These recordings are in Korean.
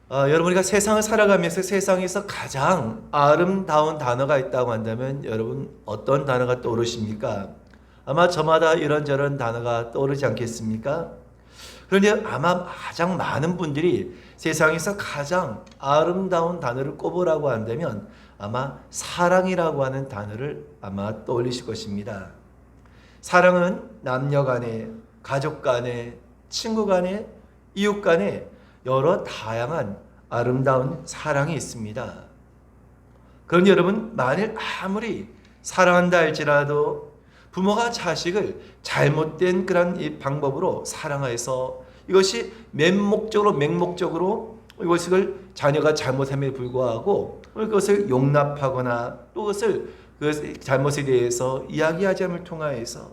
여러분, 우리가 세상을 살아가면서 세상에서 가장 아름다운 단어가 있다고 한다면 여러분 어떤 단어가 떠오르십니까? 아마 저마다 이런저런 단어가 떠오르지 않겠습니까? 그런데 아마 가장 많은 분들이 세상에서 가장 아름다운 단어를 꼽으라고 한다면 아마 사랑이라고 하는 단어를 아마 떠올리실 것입니다. 사랑은 남녀 간에, 가족 간에, 친구 간에, 이웃 간에 여러 다양한 아름다운 사랑이 있습니다. 그런데 여러분, 만일 아무리 사랑한다 할지라도 부모가 자식을 잘못된 그런 이 방법으로 사랑해서 이것이 맹목적으로 이것을 자녀가 잘못함에 불구하고 그것을 용납하거나 또 그것을 그 잘못에 대해서 이야기하자를 통하여서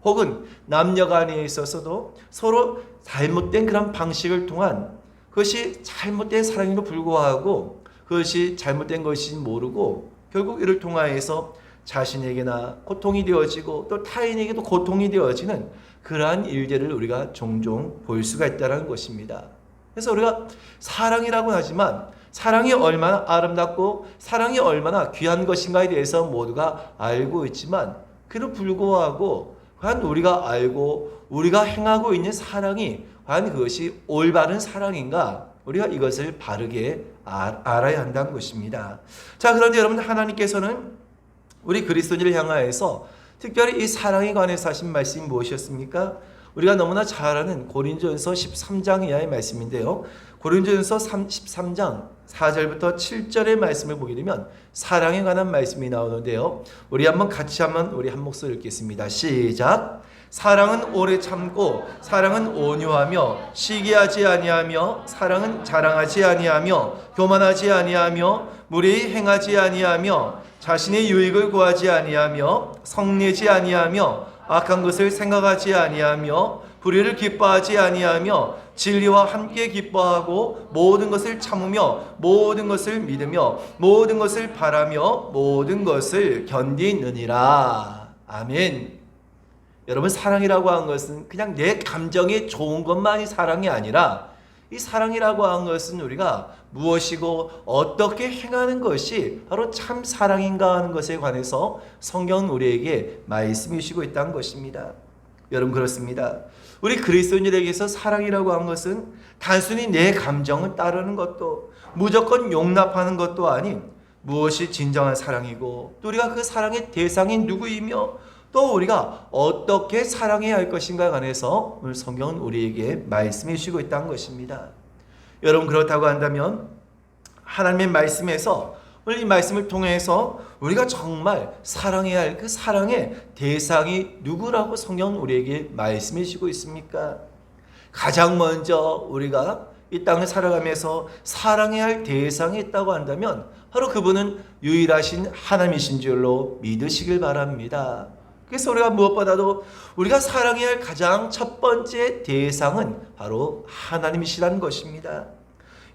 혹은 남녀 간에 있어서도 서로 잘못된 그런 방식을 통한 그것이 잘못된 사랑임에도 불구하고 그것이 잘못된 것인지 모르고 결국 이를 통하여서 자신에게나 고통이 되어지고 또 타인에게도 고통이 되어지는 그러한 일들을 우리가 종종 볼 수가 있다는 것입니다. 그래서 우리가 사랑이라고 하지만 사랑이 얼마나 아름답고 사랑이 얼마나 귀한 것인가에 대해서 모두가 알고 있지만 그래도 불구하고 과연 우리가 알고 우리가 행하고 있는 사랑이 과연 그것이 올바른 사랑인가? 우리가 이것을 바르게 알아야 한다는 것입니다. 자, 그런데 여러분, 하나님께서는 우리 그리스도인을 향하여서 특별히 이 사랑에 관해서 하신 말씀이 무엇이었습니까? 우리가 너무나 잘 아는 고린도전서 13장 이하의 말씀인데요. 고린도전서 13장 4절부터 7절의 말씀을 보게 되면 사랑에 관한 말씀이 나오는데요. 우리 한번 같이 우리 한 목소리 읽겠습니다. 시작. 사랑은 오래 참고 사랑은 온유하며 시기하지 아니하며 사랑은 자랑하지 아니하며 교만하지 아니하며 무례히 행하지 아니하며 자신의 유익을 구하지 아니하며 성내지 아니하며 악한 것을 생각하지 아니하며 불의를 기뻐하지 아니하며 진리와 함께 기뻐하고 모든 것을 참으며 모든 것을 믿으며 모든 것을 바라며 모든 것을 견디느니라. 아멘. 여러분, 사랑이라고 하는 것은 그냥 내 감정에 좋은 것만이 사랑이 아니라 이 사랑이라고 하는 것은 우리가 무엇이고 어떻게 행하는 것이 바로 참 사랑인가 하는 것에 관해서 성경은 우리에게 말씀해 주시고 있다는 것입니다. 여러분, 그렇습니다. 우리 그리스도인들에게서 사랑이라고 하는 것은 단순히 내 감정을 따르는 것도 무조건 용납하는 것도 아닌 무엇이 진정한 사랑이고 또 우리가 그 사랑의 대상이 누구이며 또 우리가 어떻게 사랑해야 할 것인가에 관해서 오늘 성경은 우리에게 말씀해 주시고 있다는 것입니다. 여러분, 그렇다고 한다면 하나님의 말씀에서 오늘 이 말씀을 통해서 우리가 정말 사랑해야 할 그 사랑의 대상이 누구라고 성경은 우리에게 말씀해 주시고 있습니까? 가장 먼저 우리가 이 땅을 살아가면서 사랑해야 할 대상이 있다고 한다면 바로 그분은 유일하신 하나님이신 줄로 믿으시길 바랍니다. 그래서 우리가 무엇보다도 우리가 사랑해야 할 가장 첫 번째 대상은 바로 하나님이시라는 것입니다.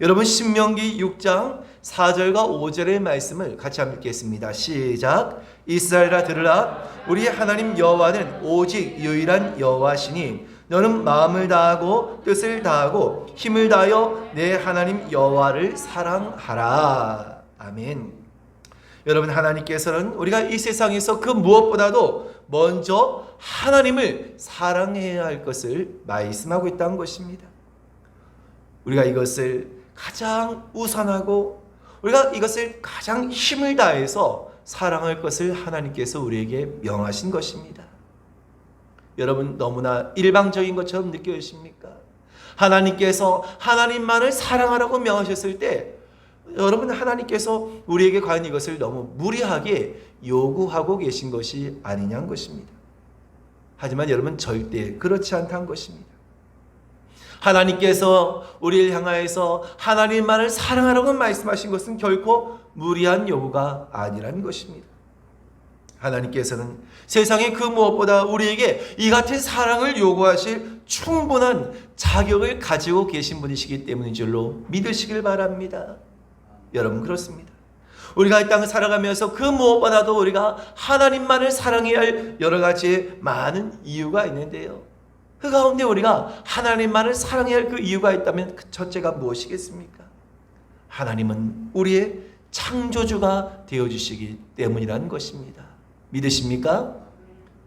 여러분, 신명기 6장 4절과 5절의 말씀을 같이 한번 읽겠습니다. 시작. 이스라엘아 들으라. 우리 하나님 여호와는 오직 유일한 여호와시니 너는 마음을 다하고 뜻을 다하고 힘을 다하여 내 하나님 여호와를 사랑하라. 아멘. 여러분, 하나님께서는 우리가 이 세상에서 그 무엇보다도 먼저 하나님을 사랑해야 할 것을 말씀하고 있다는 것입니다. 우리가 이것을 가장 우선하고 우리가 이것을 가장 힘을 다해서 사랑할 것을 하나님께서 우리에게 명하신 것입니다. 여러분, 너무나 일방적인 것처럼 느껴지십니까? 하나님께서 하나님만을 사랑하라고 명하셨을 때 여러분, 하나님께서 우리에게 과연 이것을 너무 무리하게 요구하고 계신 것이 아니냐는 것입니다. 하지만 여러분, 절대 그렇지 않다는 것입니다. 하나님께서 우리를 향하여서 하나님만을 사랑하라고 말씀하신 것은 결코 무리한 요구가 아니라는 것입니다. 하나님께서는 세상의 그 무엇보다 우리에게 이 같은 사랑을 요구하실 충분한 자격을 가지고 계신 분이시기 때문인 줄로 믿으시길 바랍니다. 여러분, 그렇습니다. 우리가 이 땅을 살아가면서 그 무엇보다도 우리가 하나님만을 사랑해야 할 여러 가지 많은 이유가 있는데요. 그 가운데 우리가 하나님만을 사랑해야 할 그 이유가 있다면 그 첫째가 무엇이겠습니까? 하나님은 우리의 창조주가 되어주시기 때문이라는 것입니다. 믿으십니까?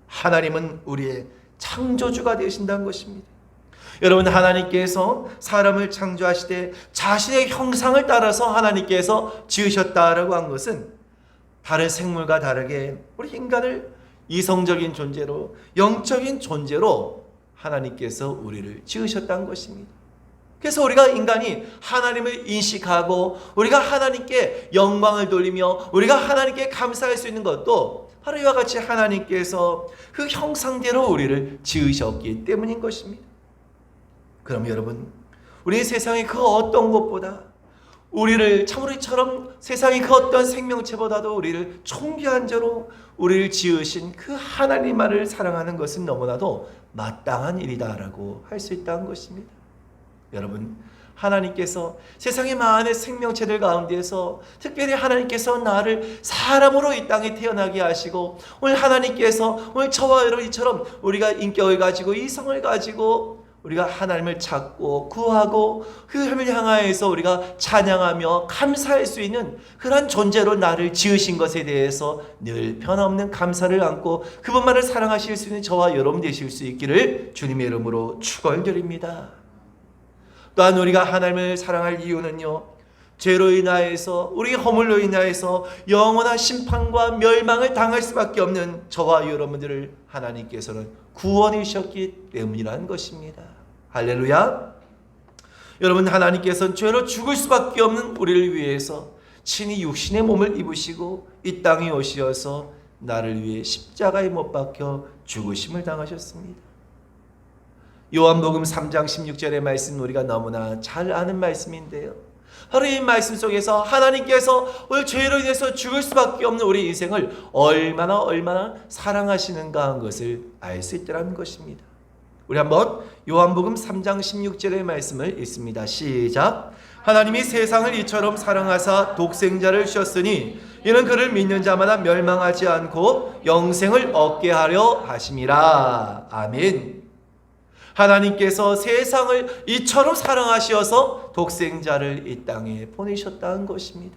하나님은 우리의 창조주가 되신다는 것입니다. 여러분, 하나님께서 사람을 창조하시되 자신의 형상을 따라서 하나님께서 지으셨다라고 한 것은 다른 생물과 다르게 우리 인간을 이성적인 존재로, 영적인 존재로 하나님께서 우리를 지으셨다는 것입니다. 그래서 우리가 인간이 하나님을 인식하고 우리가 하나님께 영광을 돌리며 우리가 하나님께 감사할 수 있는 것도 바로 이와 같이 하나님께서 그 형상대로 우리를 지으셨기 때문인 것입니다. 그럼 여러분, 우리 세상의 그 어떤 것보다 우리를 참으로 이처럼 세상의 그 어떤 생명체보다도 우리를 존귀한 자로 우리를 지으신 그 하나님만을 사랑하는 것은 너무나도 마땅한 일이다라고 할 수 있다는 것입니다. 여러분, 하나님께서 세상의 많은 생명체들 가운데서 특별히 하나님께서 나를 사람으로 이 땅에 태어나게 하시고 오늘 하나님께서 오늘 저와 여러분처럼 우리가 인격을 가지고 이성을 가지고 우리가 하나님을 찾고 구하고 그를 향하여서 우리가 찬양하며 감사할 수 있는 그러한 존재로 나를 지으신 것에 대해서 늘 변함없는 감사를 안고 그분만을 사랑하실 수 있는 저와 여러분 되실 수 있기를 주님의 이름으로 축원드립니다. 또한 우리가 하나님을 사랑할 이유는요, 죄로 인하여서 우리 허물로 인하여서 영원한 심판과 멸망을 당할 수밖에 없는 저와 여러분들을 하나님께서는 구원해 주셨기 때문이라는 것입니다. 할렐루야. 여러분, 하나님께서는 죄로 죽을 수밖에 없는 우리를 위해서 친히 육신의 몸을 입으시고 이 땅에 오셔서 나를 위해 십자가에 못 박혀 죽으심을 당하셨습니다. 요한복음 3장 16절의 말씀 우리가 너무나 잘 아는 말씀인데요, 바로 이 말씀 속에서 하나님께서 오늘 죄로 인해서 죽을 수밖에 없는 우리 인생을 얼마나 사랑하시는가 한 것을 알 수 있다는 것입니다. 우리 한번 요한복음 3장 16절의 말씀을 읽습니다. 시작. 하나님이 세상을 이처럼 사랑하사 독생자를 주셨으니 이는 그를 믿는 자마다 멸망하지 않고 영생을 얻게 하려 하심이라. 아멘. 하나님께서 세상을 이처럼 사랑하시어서 독생자를 이 땅에 보내셨다는 것입니다.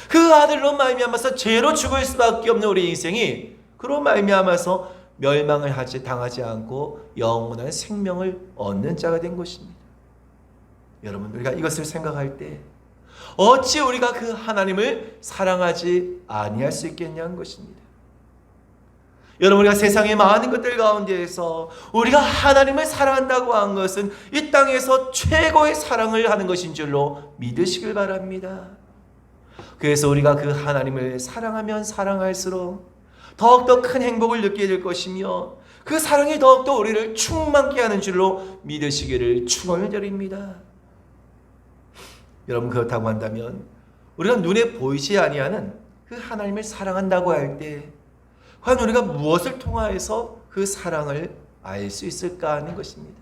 그 아들로 말미암아서 죄로 죽을 수밖에 없는 우리 인생이 그로 말미암아서 멸망을 당하지 않고 영원한 생명을 얻는 자가 된 것입니다. 여러분, 우리가 이것을 생각할 때 어찌 우리가 그 하나님을 사랑하지 아니할 수 있겠냐는 것입니다. 여러분, 우리가 세상의 많은 것들 가운데에서 우리가 하나님을 사랑한다고 한 것은 이 땅에서 최고의 사랑을 하는 것인 줄로 믿으시길 바랍니다. 그래서 우리가 그 하나님을 사랑하면 사랑할수록 더욱더 큰 행복을 느끼게 될 것이며 그 사랑이 더욱더 우리를 충만케 하는 줄로 믿으시기를 축원을 드립니다. 여러분, 그렇다고 한다면 우리가 눈에 보이지 아니하는 그 하나님을 사랑한다고 할 때 과연 우리가 무엇을 통하여서 그 사랑을 알 수 있을까 하는 것입니다.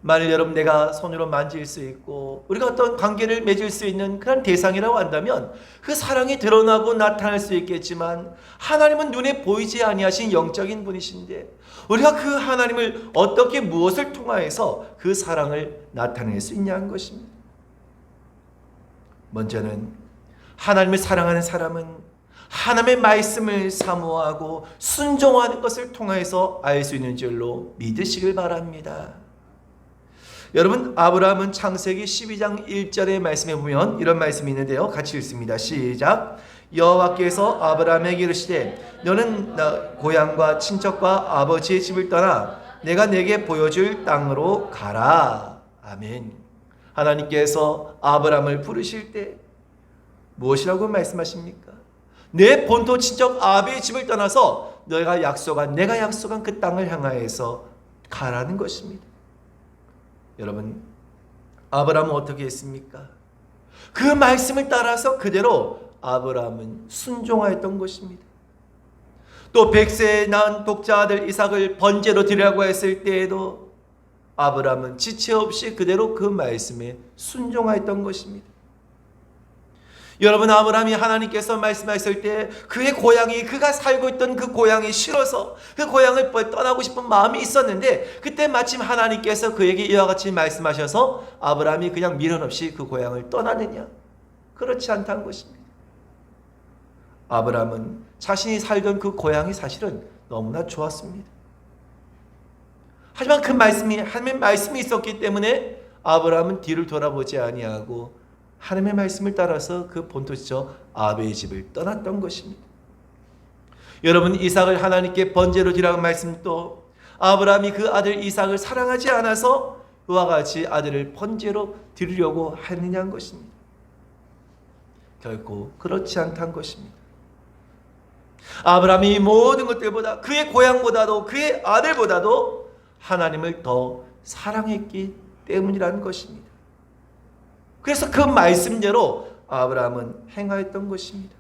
만일 여러분 내가 손으로 만질 수 있고 우리가 어떤 관계를 맺을 수 있는 그런 대상이라고 한다면 그 사랑이 드러나고 나타날 수 있겠지만 하나님은 눈에 보이지 아니하신 영적인 분이신데 우리가 그 하나님을 어떻게 무엇을 통하여서 그 사랑을 나타낼 수 있냐는 것입니다. 먼저는 하나님을 사랑하는 사람은 하나님의 말씀을 사모하고 순종하는 것을 통해서 알 수 있는 줄로 믿으시길 바랍니다. 여러분, 아브라함은 창세기 12장 1절의 말씀에 보면 이런 말씀이 있는데요, 같이 읽습니다. 시작. 여호와께서 아브라함에게 이르시되 너는 고향과 친척과 아버지의 집을 떠나 내가 내게 보여줄 땅으로 가라. 아멘. 하나님께서 아브라함을 부르실 때 무엇이라고 말씀하십니까? 내 본토 친척 아비의 집을 떠나서 내가 약속한 그 땅을 향하여서 가라는 것입니다. 여러분, 아브라함은 어떻게 했습니까? 그 말씀을 따라서 그대로 아브라함은 순종하였던 것입니다. 또 100세에 낳은 독자 아들 이삭을 번제로 드리라고 했을 때에도 아브라함은 지체 없이 그대로 그 말씀에 순종하였던 것입니다. 여러분, 아브라함이 하나님께서 말씀하실 때 그의 고향이, 그가 살고 있던 그 고향이 싫어서 그 고향을 떠나고 싶은 마음이 있었는데, 그때 마침 하나님께서 그에게 이와 같이 말씀하셔서 아브라함이 그냥 미련 없이 그 고향을 떠나느냐? 그렇지 않다는 것입니다. 아브라함은 자신이 살던 그 고향이 사실은 너무나 좋았습니다. 하지만 그 말씀이, 하나님의 말씀이 있었기 때문에 아브라함은 뒤를 돌아보지 아니하고 하나님의 말씀을 따라서 그 본토지죠 아베의 집을 떠났던 것입니다. 여러분, 이삭을 하나님께 번제로 드리라는 말씀도 아브라함이 그 아들 이삭을 사랑하지 않아서 그와 같이 아들을 번제로 드리려고 하느냐는 것입니다. 결코 그렇지 않다는 것입니다. 아브라함이 모든 것들보다, 그의 고향보다도 그의 아들보다도 하나님을 더 사랑했기 때문이라는 것입니다. 그래서 그 말씀대로 아브라함은 행하였던 것입니다.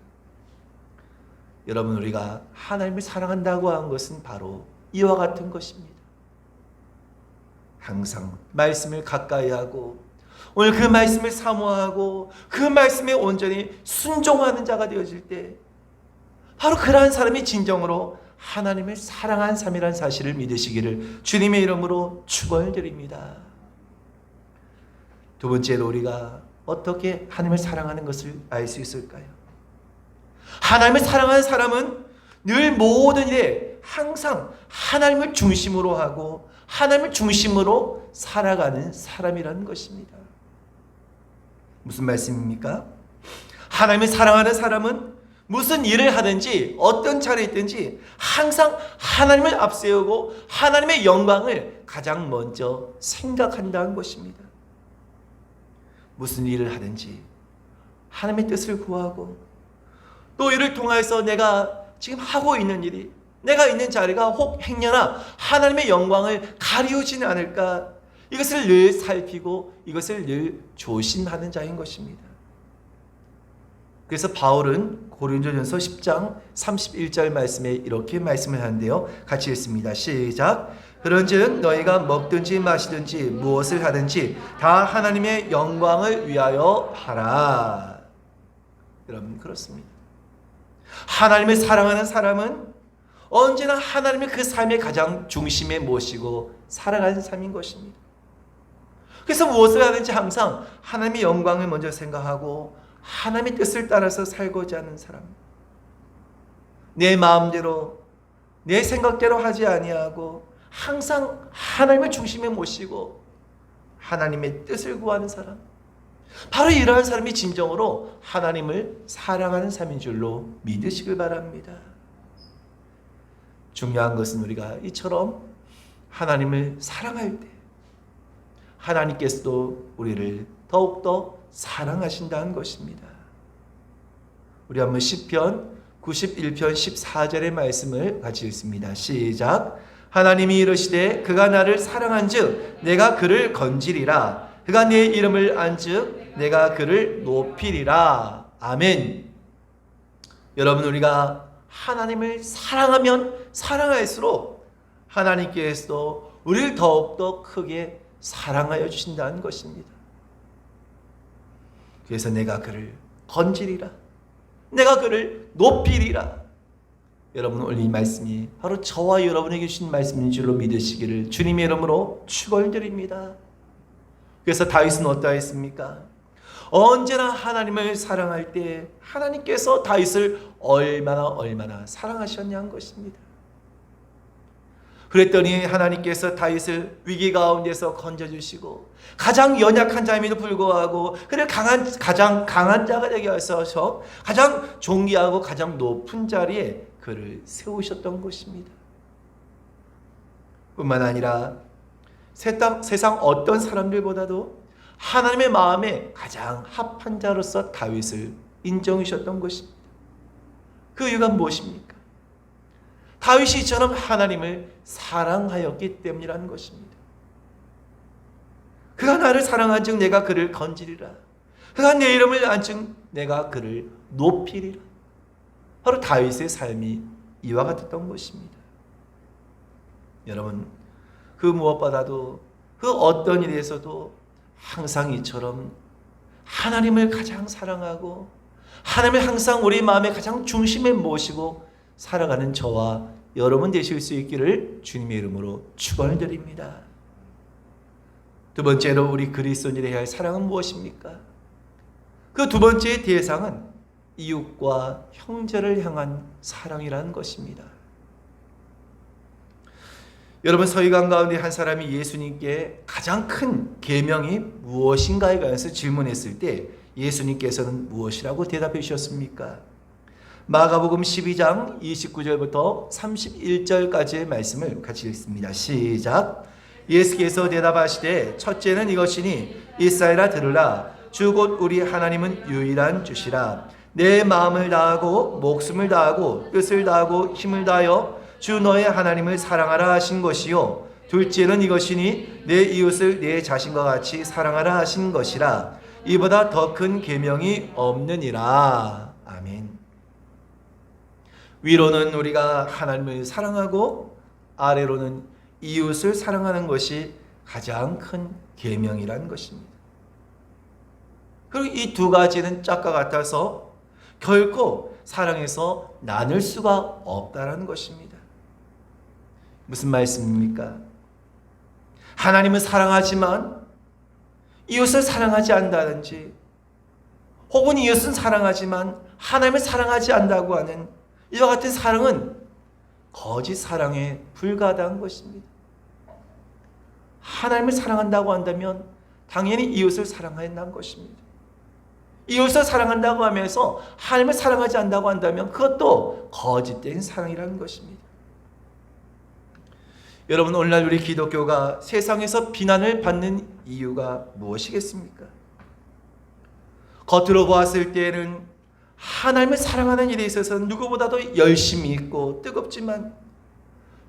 여러분, 우리가 하나님을 사랑한다고 하는 것은 바로 이와 같은 것입니다. 항상 말씀을 가까이 하고 오늘 그 말씀을 사모하고 그 말씀에 온전히 순종하는 자가 되어질 때 바로 그러한 사람이 진정으로 하나님을 사랑한 삶이라는 사실을 믿으시기를 주님의 이름으로 축원드립니다. 두 번째로 우리가 어떻게 하나님을 사랑하는 것을 알 수 있을까요? 하나님을 사랑하는 사람은 늘 모든 일에 항상 하나님을 중심으로 하고 하나님을 중심으로 살아가는 사람이라는 것입니다. 무슨 말씀입니까? 하나님을 사랑하는 사람은 무슨 일을 하든지 어떤 차례에 있든지 항상 하나님을 앞세우고 하나님의 영광을 가장 먼저 생각한다는 것입니다. 무슨 일을 하든지 하나님의 뜻을 구하고 또 이를 통해서 내가 지금 하고 있는 일이, 내가 있는 자리가 혹 행여나 하나님의 영광을 가리우지는 않을까, 이것을 늘 살피고 이것을 늘 조심하는 자인 것입니다. 그래서 바울은 고린도전서 10장 31절 말씀에 이렇게 말씀을 하는데요. 같이 읽습니다. 시작. 그런즉 너희가 먹든지 마시든지 무엇을 하든지 다 하나님의 영광을 위하여 하라. 여러분, 그렇습니다. 하나님을 사랑하는 사람은 언제나 하나님을 그 삶의 가장 중심에 모시고 살아가는 삶인 것입니다. 그래서 무엇을 하든지 항상 하나님의 영광을 먼저 생각하고 하나님의 뜻을 따라서 살고자 하는 사람, 내 마음대로 내 생각대로 하지 아니하고 항상 하나님을 중심에 모시고 하나님의 뜻을 구하는 사람, 바로 이러한 사람이 진정으로 하나님을 사랑하는 삶인 줄로 믿으시길 바랍니다. 중요한 것은 우리가 이처럼 하나님을 사랑할 때 하나님께서도 우리를 더욱더 사랑하신다는 것입니다. 우리 한번 시편 91편 14절의 말씀을 같이 읽습니다. 시작. 하나님이 이르시되 그가 나를 사랑한즉 내가 그를 건지리라. 그가 내 이름을 안즉 내가 그를 높이리라. 아멘. 여러분, 우리가 하나님을 사랑하면 사랑할수록 하나님께서도 우리를 더욱더 크게 사랑하여 주신다는 것입니다. 그래서 내가 그를 건지리라, 내가 그를 높이리라. 여러분, 오늘 이 말씀이 바로 저와 여러분에게 주신 말씀인 줄로 믿으시기를 주님의 이름으로 축원드립니다. 그래서 다윗은 어떠했습니까? 언제나 하나님을 사랑할 때 하나님께서 다윗을 얼마나 사랑하셨냐는 것입니다. 그랬더니 하나님께서 다윗을 위기 가운데서 건져주시고 가장 연약한 자임에도 불구하고 그를 가장 강한 자가 되게 하셔서 가장 존귀하고 가장 높은 자리에 그를 세우셨던 것입니다. 뿐만 아니라 세상 어떤 사람들보다도 하나님의 마음에 가장 합한 자로서 다윗을 인정하셨던 것입니다. 그 이유가 무엇입니까? 다윗이 이처럼 하나님을 사랑하였기 때문이라는 것입니다. 그가 나를 사랑한즉 내가 그를 건지리라. 그가 내 이름을 안즉 내가 그를 높이리라. 바로 다윗의 삶이 이와 같았던 것입니다. 여러분, 그 무엇보다도 그 어떤 일에서도 항상 이처럼 하나님을 가장 사랑하고 하나님을 항상 우리 마음의 가장 중심에 모시고 살아가는 저와 여러분 되실 수 있기를 주님의 이름으로 축원을 드립니다. 두 번째로 우리 그리스도인들이 할 사랑은 무엇입니까? 그 두 번째의 대상은 이웃과 형제를 향한 사랑이라는 것입니다. 여러분, 서기관 가운데 한 사람이 예수님께 가장 큰 계명이 무엇인가에 관해서 질문했을 때 예수님께서는 무엇이라고 대답해 주셨습니까? 마가복음 12장 29절부터 31절까지의 말씀을 같이 읽습니다. 시작. 예수께서 대답하시되 첫째는 이것이니 이스라엘아 들으라. 주 곧 우리 하나님은 유일한 주시라. 내 마음을 다하고 목숨을 다하고 뜻을 다하고 힘을 다하여 주 너의 하나님을 사랑하라 하신 것이요. 둘째는 이것이니 내 이웃을 내 자신과 같이 사랑하라 하신 것이라. 이보다 더 큰 계명이 없느니라. 아멘. 위로는 우리가 하나님을 사랑하고 아래로는 이웃을 사랑하는 것이 가장 큰 계명이라는 것입니다. 그리고 이 두 가지는 짝과 같아서 결코 사랑에서 나눌 수가 없다라는 것입니다. 무슨 말씀입니까? 하나님은 사랑하지만 이웃을 사랑하지 않는다든지, 혹은 이웃은 사랑하지만 하나님을 사랑하지 않는다고 하는 이와 같은 사랑은 거짓 사랑에 불과한 것입니다. 하나님을 사랑한다고 한다면 당연히 이웃을 사랑해야 한다는 것입니다. 이웃을 사랑한다고 하면서 하나님을 사랑하지 않는다고 한다면 그것도 거짓된 사랑이라는 것입니다. 여러분, 오늘날 우리 기독교가 세상에서 비난을 받는 이유가 무엇이겠습니까? 겉으로 보았을 때는 하나님을 사랑하는 일에 있어서는 누구보다도 열심히 있고 뜨겁지만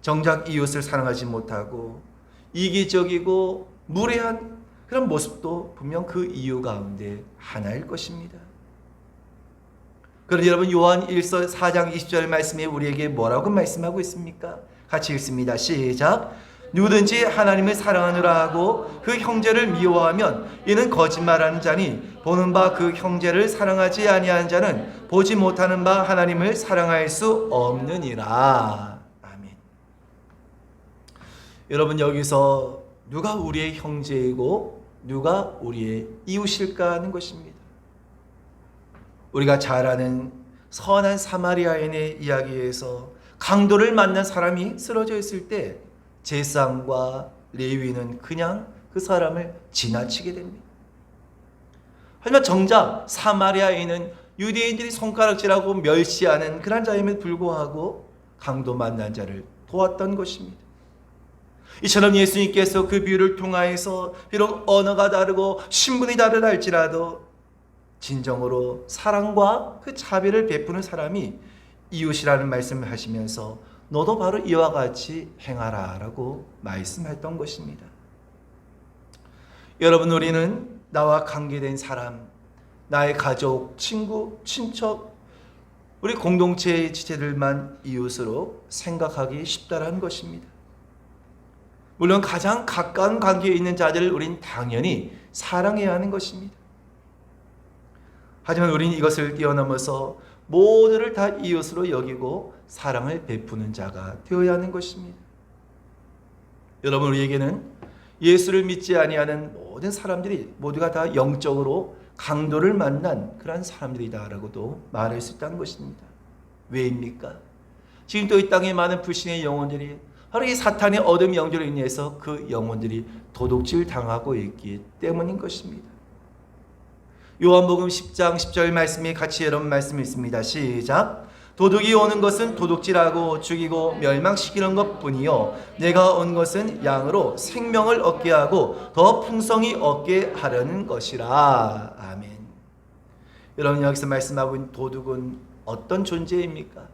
정작 이웃을 사랑하지 못하고 이기적이고 무례한 그런 모습도 분명 그 이유 가운데 하나일 것입니다. 그런데 여러분, 요한 1서 4장 20절 말씀에 우리에게 뭐라고 말씀하고 있습니까? 같이 읽습니다. 시작. 누구든지 하나님을 사랑하느라 하고 그 형제를 미워하면 이는 거짓말하는 자니 보는 바 그 형제를 사랑하지 아니하는 자는 보지 못하는 바 하나님을 사랑할 수 없느니라. 아멘. 여러분, 여기서 누가 우리의 형제이고 누가 우리의 이웃일까 하는 것입니다. 우리가 잘 아는 선한 사마리아인의 이야기에서 강도를 만난 사람이 쓰러져 있을 때 제사장과 레위인은 그냥 그 사람을 지나치게 됩니다. 하지만 정작 사마리아인은 유대인들이 손가락질하고 멸시하는 그런 자임에도 불구하고 강도 만난 자를 도왔던 것입니다. 이처럼 예수님께서 그 비유를 통하여서 비록 언어가 다르고 신분이 다르다 할지라도 진정으로 사랑과 그 자비를 베푸는 사람이 이웃이라는 말씀을 하시면서 너도 바로 이와 같이 행하라 라고 말씀했던 것입니다. 여러분, 우리는 나와 관계된 사람, 나의 가족, 친구, 친척, 우리 공동체의 지체들만 이웃으로 생각하기 쉽다라는 것입니다. 물론 가장 가까운 관계에 있는 자들을 우린 당연히 사랑해야 하는 것입니다. 하지만 우린 이것을 뛰어넘어서 모두를 다 이웃으로 여기고 사랑을 베푸는 자가 되어야 하는 것입니다. 여러분, 우리에게는 예수를 믿지 아니하는 모든 사람들이 모두가 다 영적으로 강도를 만난 그런 사람들이다라고도 말할 수 있다는 것입니다. 왜입니까? 지금 또 이 땅에 많은 불신의 영혼들이 바로 이 사탄의 어둠 영적으로 인해서 그 영혼들이 도둑질 당하고 있기 때문인 것입니다. 요한복음 10장 10절 말씀이 같이 여러분 말씀이 있습니다. 시작. 도둑이 오는 것은 도둑질하고 죽이고 멸망시키는 것뿐이요 내가 온 것은 양으로 생명을 얻게 하고 더 풍성히 얻게 하려는 것이라. 아멘. 여러분, 여기서 말씀하고 있는 도둑은 어떤 존재입니까?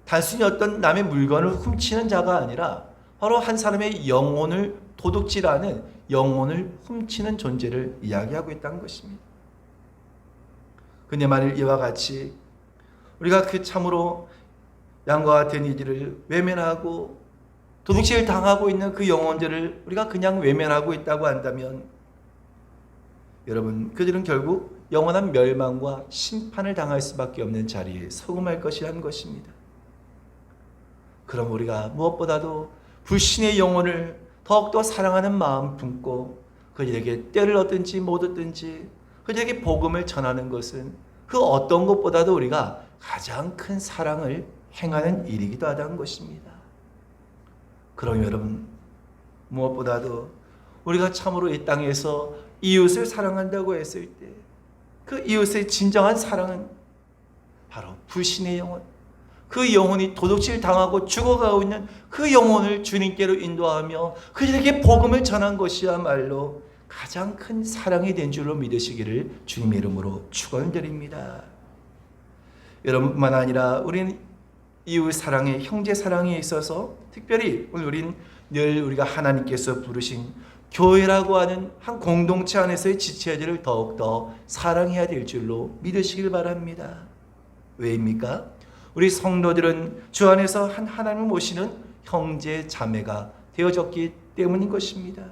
단순히 어떤 남의 물건을 훔치는 자가 아니라 바로 한 사람의 영혼을 도둑질하는, 영혼을 훔치는 존재를 이야기하고 있다는 것입니다. 근데 만일 이와 같이 우리가 그 참으로 양과 같은 이들을 외면하고 도둑질 당하고 있는 그 영혼들을 우리가 그냥 외면하고 있다고 한다면 여러분, 그들은 결국 영원한 멸망과 심판을 당할 수밖에 없는 자리에 서금할 것이라는 것입니다. 그럼 우리가 무엇보다도 불신의 영혼을 더욱더 사랑하는 마음 품고 그들에게 때를 얻든지 못 얻든지 그들에게 복음을 전하는 것은 그 어떤 것보다도 우리가 가장 큰 사랑을 행하는 일이기도 하다는 것입니다. 그럼 여러분, 무엇보다도 우리가 참으로 이 땅에서 이웃을 사랑한다고 했을 때 그 이웃의 진정한 사랑은 바로 불신의 영혼, 그 영혼이 도둑질 당하고 죽어가고 있는 그 영혼을 주님께로 인도하며 그들에게 복음을 전한 것이야말로 가장 큰 사랑이 된 줄로 믿으시기를 주님의 이름으로 축원드립니다. 여러분뿐만 아니라 우리는 이웃 사랑에, 형제 사랑에 있어서 특별히 오늘 우리는 늘 우리가 하나님께서 부르신 교회라고 하는 한 공동체 안에서의 지체들을 더욱더 사랑해야 될 줄로 믿으시길 바랍니다. 왜입니까? 우리 성도들은 주 안에서 한 하나님을 모시는 형제 자매가 되어졌기 때문인 것입니다.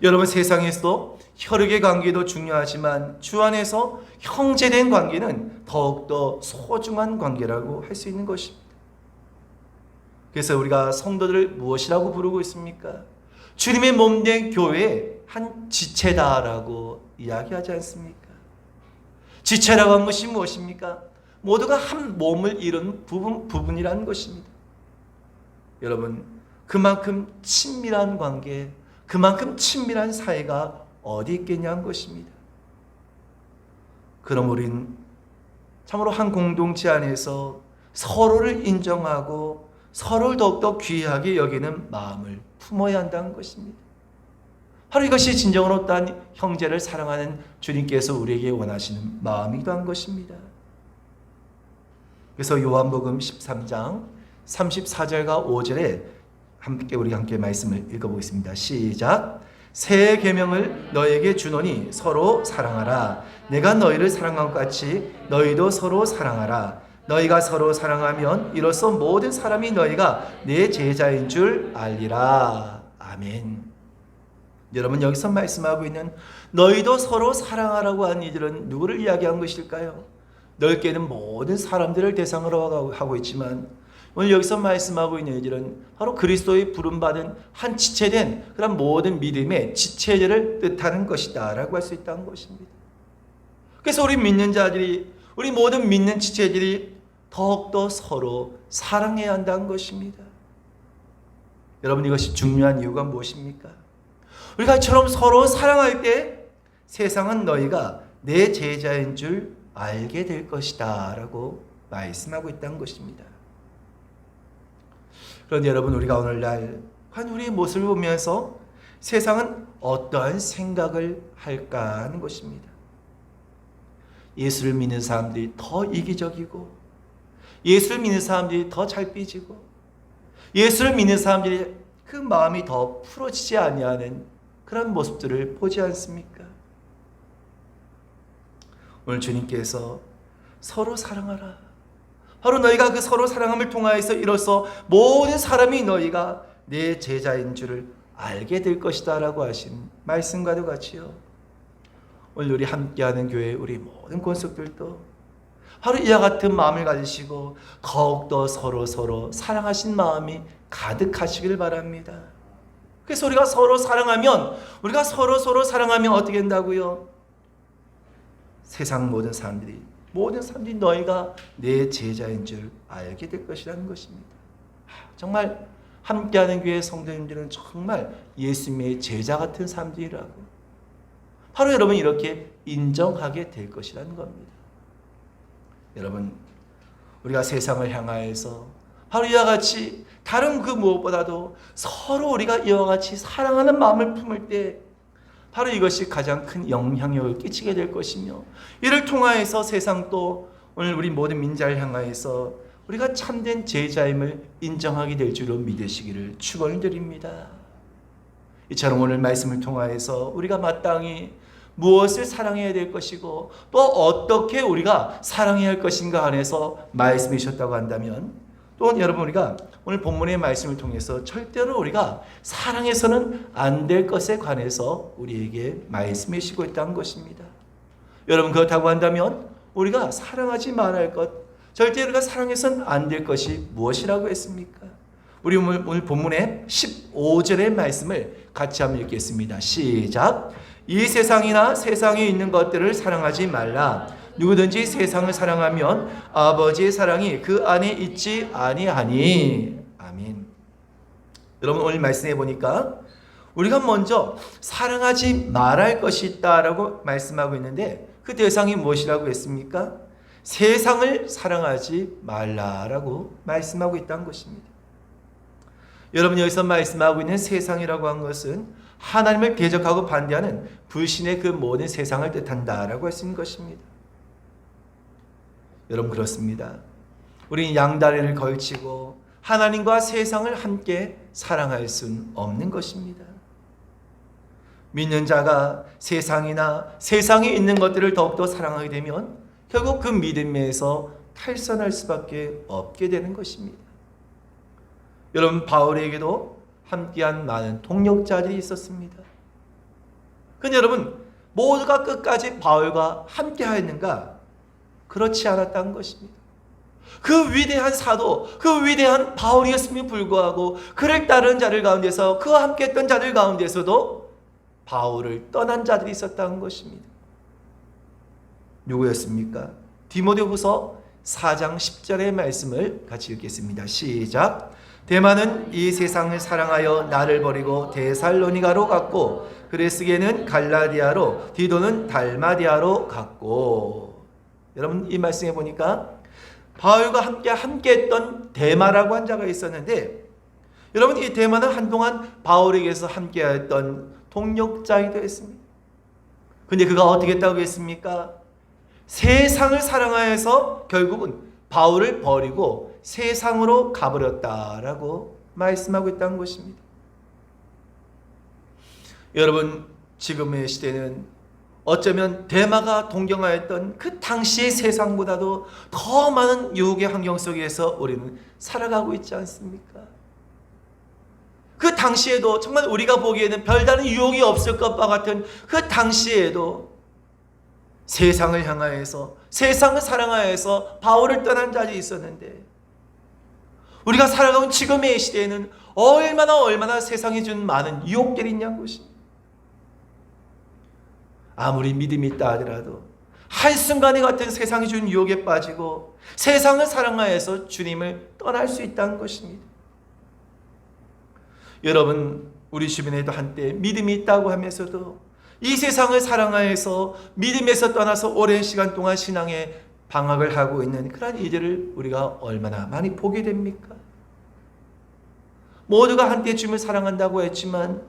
여러분, 세상에서도 혈육의 관계도 중요하지만 주 안에서 형제된 관계는 더욱더 소중한 관계라고 할 수 있는 것입니다. 그래서 우리가 성도들을 무엇이라고 부르고 있습니까? 주님의 몸된 교회의 한 지체다라고 이야기하지 않습니까? 지체라고 한 것이 무엇입니까? 모두가 한 몸을 이룬 부분이라는 것입니다. 여러분, 그만큼 친밀한 관계, 그만큼 친밀한 사이가 어디 있겠냐는 것입니다. 그럼 우린 참으로 한 공동체 안에서 서로를 인정하고 서로를 더욱더 귀하게 여기는 마음을 품어야 한다는 것입니다. 바로 이것이 진정으로 어떠한 형제를 사랑하는 주님께서 우리에게 원하시는 마음이기도 한 것입니다. 그래서 요한복음 13장 34절과 5절에 우리 함께 말씀을 읽어보겠습니다. 시작. 새 계명을 너에게 주노니 서로 사랑하라. 내가 너희를 사랑한 것 같이 너희도 서로 사랑하라. 너희가 서로 사랑하면 이로써 모든 사람이 너희가 내 제자인 줄 알리라. 아멘. 여러분, 여기서 말씀하고 있는 너희도 서로 사랑하라고 하는 이들은 누구를 이야기한 것일까요? 넓게는 모든 사람들을 대상으로 하고 있지만 오늘 여기서 말씀하고 있는 이들은 바로 그리스도의 부름받은 한 지체된 그런 모든 믿음의 지체들을 뜻하는 것이다 라고 할 수 있다는 것입니다. 그래서 우리 믿는 자들이, 우리 모든 믿는 지체들이 더욱더 서로 사랑해야 한다는 것입니다. 여러분, 이것이 중요한 이유가 무엇입니까? 우리가 이처럼 서로 사랑할 때 세상은 너희가 내 제자인 줄 알게 될 것이다 라고 말씀하고 있다는 것입니다. 그런데 여러분, 우리가 오늘날 우리의 모습을 보면서 세상은 어떠한 생각을 할까 하는 것입니다. 예수를 믿는 사람들이 더 이기적이고, 예수를 믿는 사람들이 더 잘 삐지고, 예수를 믿는 사람들이 그 마음이 더 풀어지지 아니하는 그런 모습들을 보지 않습니까? 오늘 주님께서 서로 사랑하라. 바로 너희가 그 서로 사랑함을 통하여서 이로써 모든 사람이 너희가 내 제자인 줄을 알게 될 것이다 라고 하신 말씀과도 같이요. 오늘 우리 함께하는 교회 우리 모든 권속들도 바로 이와 같은 마음을 가지시고 더욱더 서로 사랑하신 마음이 가득하시길 바랍니다. 그래서 우리가 서로 사랑하면 어떻게 된다고요? 세상 모든 사람들이 너희가 내 제자인 줄 알게 될 것이라는 것입니다. 정말 함께하는 교회 성도님들은 정말 예수님의 제자 같은 사람들이라고 바로 여러분 이렇게 인정하게 될 것이라는 겁니다. 여러분, 우리가 세상을 향하여서 바로 이와 같이 다른 그 무엇보다도 서로 우리가 이와 같이 사랑하는 마음을 품을 때 바로 이것이 가장 큰 영향력을 끼치게 될 것이며, 이를 통하여서 세상도 오늘 우리 모든 민자를 향하여서 우리가 참된 제자임을 인정하게 될 줄로 믿으시기를 축원을 드립니다. 이처럼 오늘 말씀을 통하여서 우리가 마땅히 무엇을 사랑해야 될 것이고 또 어떻게 우리가 사랑해야 할 것인가 안에서 말씀해 주셨다고 한다면, 또 여러분, 우리가 오늘 본문의 말씀을 통해서 절대로 우리가 사랑해서는 안 될 것에 관해서 우리에게 말씀해 주시고 있다는 것입니다. 여러분, 그렇다고 한다면 우리가 사랑하지 말아야 할 것, 절대 우리가 사랑해서는 안 될 것이 무엇이라고 했습니까? 우리 오늘 본문의 15절의 말씀을 같이 한번 읽겠습니다. 시작. 이 세상이나 세상에 있는 것들을 사랑하지 말라. 누구든지 세상을 사랑하면 아버지의 사랑이 그 안에 있지 아니하니. 아멘. 여러분, 오늘 말씀해 보니까 우리가 먼저 사랑하지 말할 것이 있다라고 말씀하고 있는데, 그 대상이 무엇이라고 했습니까? 세상을 사랑하지 말라라고 말씀하고 있다는 것입니다. 여러분, 여기서 말씀하고 있는 세상이라고 한 것은 하나님을 대적하고 반대하는 불신의 그 모든 세상을 뜻한다라고 할 수 있는 것입니다. 여러분, 그렇습니다. 우리는 양다리를 걸치고 하나님과 세상을 함께 사랑할 수는 없는 것입니다. 믿는 자가 세상이나 세상에 있는 것들을 더욱더 사랑하게 되면 결국 그 믿음에서 탈선할 수밖에 없게 되는 것입니다. 여러분, 바울에게도 함께한 많은 동역자들이 있었습니다. 그런데 여러분, 모두가 끝까지 바울과 함께하였는가? 그렇지 않았다는 것입니다. 그 위대한 사도, 그 위대한 바울이었음에 불구하고 그를 따르는 자들 가운데서, 그와 함께했던 자들 가운데서도 바울을 떠난 자들이 있었다는 것입니다. 누구였습니까? 디모데후서 4장 10절의 말씀을 같이 읽겠습니다. 시작. 데마는 이 세상을 사랑하여 나를 버리고 데살로니가로 갔고, 그레스게는 갈라디아로, 디도는 달마디아로 갔고. 여러분, 이 말씀해 보니까 바울과 함께했던 데마라고 한 자가 있었는데, 여러분, 이 데마는 한동안 바울에게서 함께했던 동역자이기도 했습니다. 근데 그가 어떻게 했다고 했습니까? 세상을 사랑하여서 결국은 바울을 버리고 세상으로 가버렸다라고 말씀하고 있다는 것입니다. 여러분, 지금의 시대는 어쩌면 데마가 동경하였던 그 당시의 세상보다도 더 많은 유혹의 환경 속에서 우리는 살아가고 있지 않습니까? 그 당시에도 정말 우리가 보기에는 별다른 유혹이 없을 것과 같은 그 당시에도 세상을 향하여서, 세상을 사랑하여서 바울을 떠난 자들이 있었는데, 우리가 살아가는 지금의 시대에는 얼마나 세상이 준 많은 유혹들이 있냐는 것입니다. 아무리 믿음이 있다 하더라도 한순간에 같은 세상이 준 유혹에 빠지고 세상을 사랑하여서 주님을 떠날 수 있다는 것입니다. 여러분, 우리 주변에도 한때 믿음이 있다고 하면서도 이 세상을 사랑하여서 믿음에서 떠나서 오랜 시간 동안 신앙에 방학을 하고 있는 그런 이들을 우리가 얼마나 많이 보게 됩니까? 모두가 한때 주님을 사랑한다고 했지만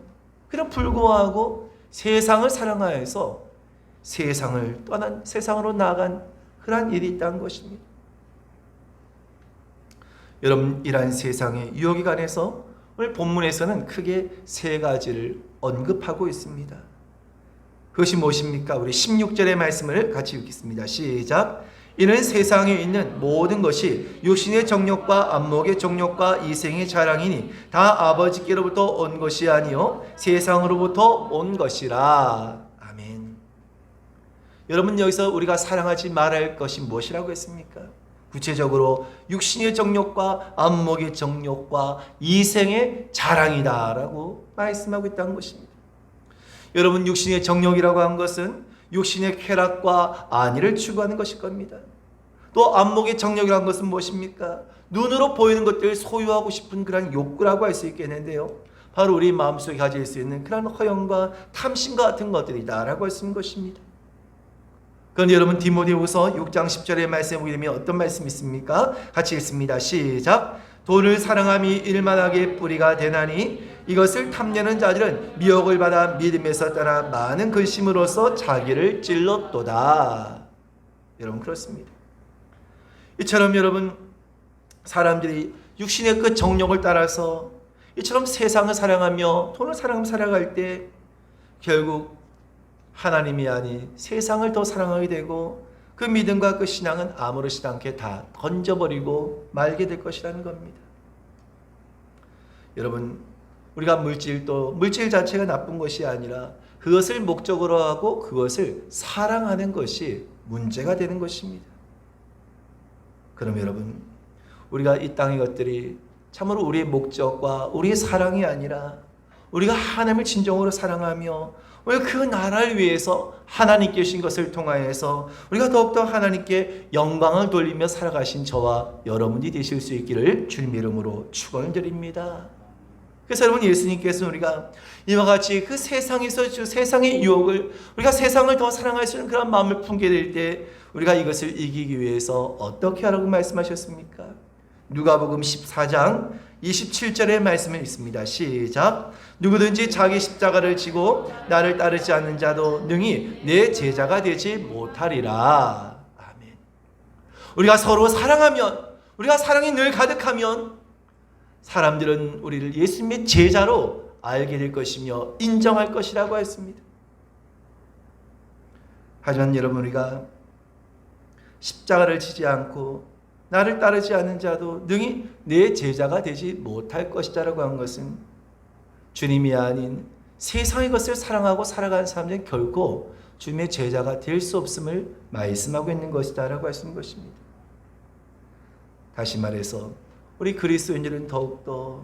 그럼 불구하고 세상을 사랑하여서 세상을 떠난, 세상으로 나아간 그런 일이 있다는 것입니다. 여러분, 이러한 세상의 유혹에 관해서 오늘 본문에서는 크게 세 가지를 언급하고 있습니다. 그것이 무엇입니까? 우리 16절의 말씀을 같이 읽겠습니다. 시작. 이는 세상에 있는 모든 것이 육신의 정욕과 안목의 정욕과 이생의 자랑이니 다 아버지께로부터 온 것이 아니요 세상으로부터 온 것이라. 아멘. 여러분, 여기서 우리가 사랑하지 말아야 할 것이 무엇이라고 했습니까? 구체적으로 육신의 정욕과 안목의 정욕과 이생의 자랑이다라고 말씀하고 있다는 것입니다. 여러분, 육신의 정욕이라고 한 것은 육신의 쾌락과 안위를 추구하는 것일 겁니다. 또 안목의 정욕이라는 것은 무엇입니까? 눈으로 보이는 것들을 소유하고 싶은 그런 욕구라고 할 수 있겠는데요, 바로 우리 마음속에 가질 수 있는 그런 허영과 탐심과 같은 것들이다라고 할 수 있는 것입니다. 그런데 여러분, 디모데후서 6장 10절의 말씀에 보게 되면 어떤 말씀이 있습니까? 같이 읽습니다. 시작. 돈을 사랑함이 일만하게 뿌리가 되나니 이것을 탐내는 자들은 미혹을 받아 믿음에서 떠나 많은 근심으로써 자기를 찔렀도다. 여러분, 그렇습니다. 이처럼 여러분, 사람들이 육신의 그 정욕을 따라서 이처럼 세상을 사랑하며 돈을 사랑하며 살아갈 때 결국 하나님이 아닌 세상을 더 사랑하게 되고 그 믿음과 그 신앙은 아무렇지도 않게 다 던져버리고 말게 될 것이라는 겁니다. 여러분, 우리가 물질 자체가 나쁜 것이 아니라 그것을 목적으로 하고 그것을 사랑하는 것이 문제가 되는 것입니다. 그럼 여러분, 우리가 이 땅의 것들이 참으로 우리의 목적과 우리의 사랑이 아니라 우리가 하나님을 진정으로 사랑하며 우리가 그 나라를 위해서 하나님께 주신 것을 통하여서 우리가 더욱더 하나님께 영광을 돌리며 살아가신 저와 여러분이 되실 수 있기를 주님 이름으로 축원드립니다. 그래서 여러분, 예수님께서는 우리가 이와 같이 그 세상에서 세상의 유혹을, 우리가 세상을 더 사랑할 수 있는 그런 마음을 품게 될 때 우리가 이것을 이기기 위해서 어떻게 하라고 말씀하셨습니까? 누가복음 14장 27절의 말씀을 읽습니다. 시작. 누구든지 자기 십자가를 지고 나를 따르지 않는 자도 능히 내 제자가 되지 못하리라. 아멘. 우리가 서로 사랑하면, 우리가 사랑이 늘 가득하면 사람들은 우리를 예수님의 제자로 알게 될 것이며 인정할 것이라고 했습니다. 하지만 여러분, 우리가 십자가를 지지 않고 나를 따르지 않는 자도 능히 내 제자가 되지 못할 것이다라고 한 것은 주님이 아닌 세상의 것을 사랑하고 살아가는 사람들은 결코 주님의 제자가 될 수 없음을 말씀하고 있는 것이다라고 하시는 것입니다. 다시 말해서 우리 그리스도인들은 더욱더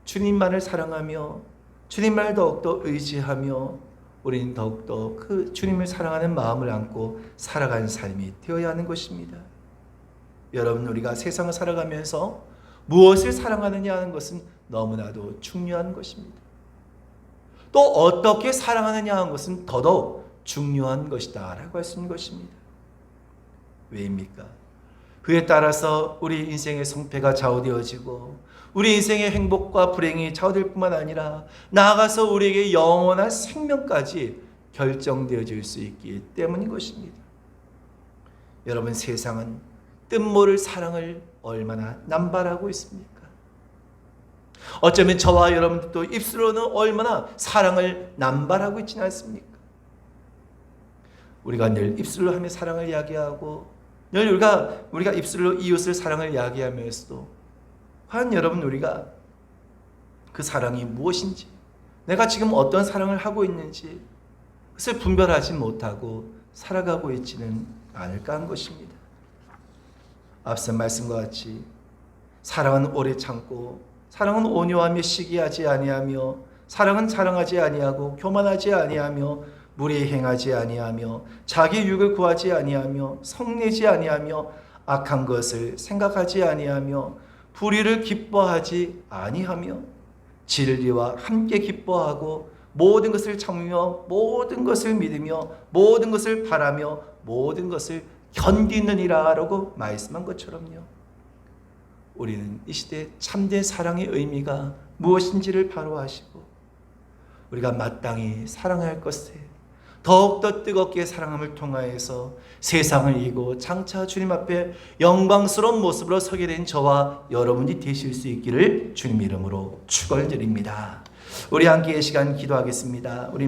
주님만을 사랑하며 주님만을 더욱더 의지하며 우리는 더욱더 그 주님을 사랑하는 마음을 안고 살아가는 삶이 되어야 하는 것입니다. 여러분, 우리가 세상을 살아가면서 무엇을 사랑하느냐 하는 것은 너무나도 중요한 것입니다. 또 어떻게 사랑하느냐 하는 것은 더더욱 중요한 것이다 라고 할 수 있는 것입니다. 왜입니까? 그에 따라서 우리 인생의 성패가 좌우되어지고 우리 인생의 행복과 불행이 좌우될 뿐만 아니라 나아가서 우리에게 영원한 생명까지 결정되어질 수 있기 때문인 것입니다. 여러분, 세상은 뜻모를 사랑을 얼마나 남발하고 있습니까? 어쩌면 저와 여러분들도 입술로는 얼마나 사랑을 남발하고 있지는 않습니까? 우리가 늘 입술로 하며 사랑을 이야기하고 늘 우리가 입술로 이웃을 사랑을 이야기하면서도 과연 여러분, 우리가 그 사랑이 무엇인지, 내가 지금 어떤 사랑을 하고 있는지 그것을 분별하지 못하고 살아가고 있지는 않을까 한 것입니다. 앞선 말씀과 같이 사랑은 오래 참고 사랑은 온유하며 시기하지 아니하며 사랑은 자랑하지 아니하고 교만하지 아니하며 무리에 행하지 아니하며 자기 유익을 구하지 아니하며 성내지 아니하며 악한 것을 생각하지 아니하며 불의를 기뻐하지 아니하며 진리와 함께 기뻐하고 모든 것을 참으며 모든 것을 믿으며 모든 것을 바라며 모든 것을 견디느니라 라고 말씀한 것처럼요, 우리는 이 시대 참된 사랑의 의미가 무엇인지를 바로 아시고 우리가 마땅히 사랑할 것에 더욱더 뜨겁게 사랑함을 통하여서 세상을 이기고 장차 주님 앞에 영광스러운 모습으로 서게 된 저와 여러분이 되실 수 있기를 주님 이름으로 축원드립니다. 우리 함께 이 시간 기도하겠습니다. 우리